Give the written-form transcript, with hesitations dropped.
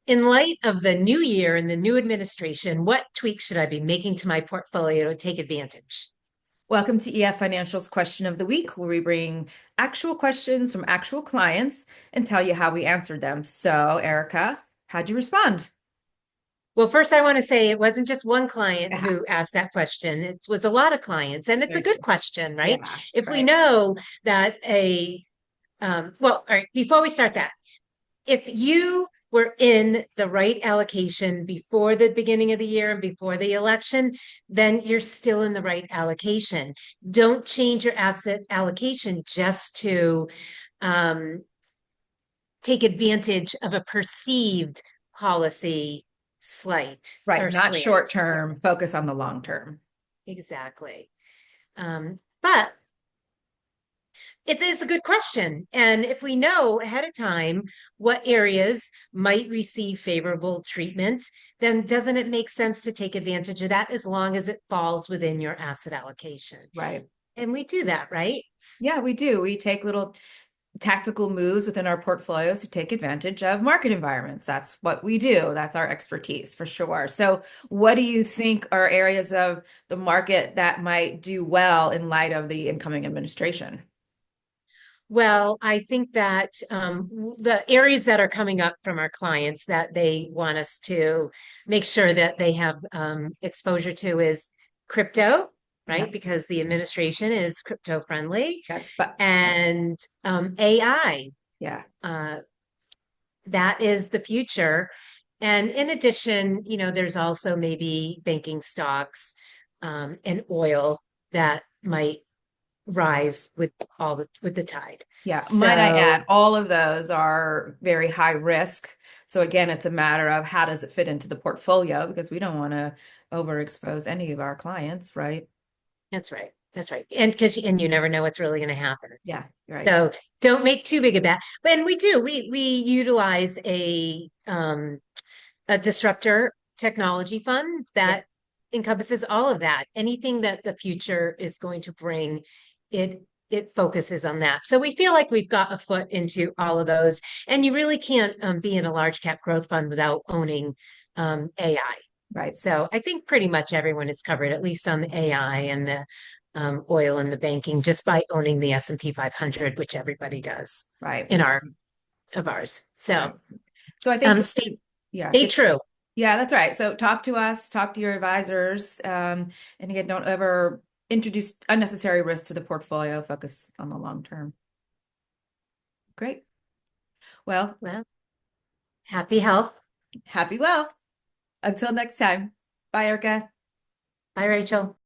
In light of the new year and the new administration, what tweaks should I be making to my portfolio to take advantage? Welcome to EF Financial's Question of the Week, where we bring actual questions from actual clients and tell you how we answered them. So, Erica, how'd you respond? Well, first, I want to say it wasn't just one client Yeah, who asked that question. It was a lot of clients, and it's a very good true. question, right? Yeah, If we right. know that all right, before we start that, if you were in the right allocation before the beginning of the year and before the election, then you're still in the right allocation. Don't change your asset allocation just to um, take advantage of a perceived policy slight Right. or Not slant. short term, focus on the long term. Exactly. But it is a good question. And if we know ahead of time what areas might receive favorable treatment, then doesn't it make sense to take advantage of that as long as it falls within your asset allocation? Right. And we do that, right? Yeah, we do. We take little tactical moves within our portfolios to take advantage of market environments. That's what we do. That's our expertise for sure. So, what do you think are areas of the market that might do well in light of the incoming administration? Well, I think that the areas that are coming up from our clients that they want us to make sure that they have exposure to is crypto, Yeah. right? Because the administration is crypto friendly, Yes, but and AI. yeah. Uh, that is the future. And in addition, there's also maybe banking stocks and oil that might rise with the tide. Yeah, might I So add, all of those are very high risk. So again, it's a matter of how does it fit into the portfolio because we don't want to overexpose any of our clients, right? that's right. That's right. And you never know what's really going to happen. Yeah, right. So don't make too big a bet. And we do. We utilize a disruptor technology fund Yeah, that encompasses all of that. Anything that the future is going to bring, it focuses on that. So we feel like we've got a foot into all of those. And you really can't be in a large cap growth fund without owning AI. right, So I think pretty much everyone is covered, at least on the AI and the oil and the banking, just by owning the S&P 500, which everybody does right, in our of ours. right. So So I think, stay yeah, stay true. yeah, that's right. So talk to us, talk to your advisors, and again, don't ever introduce unnecessary risk to the portfolio. Focus on the long term. Great. Well, Well, happy health. happy wealth. Until next time. Bye, Erica. Bye, Rachel.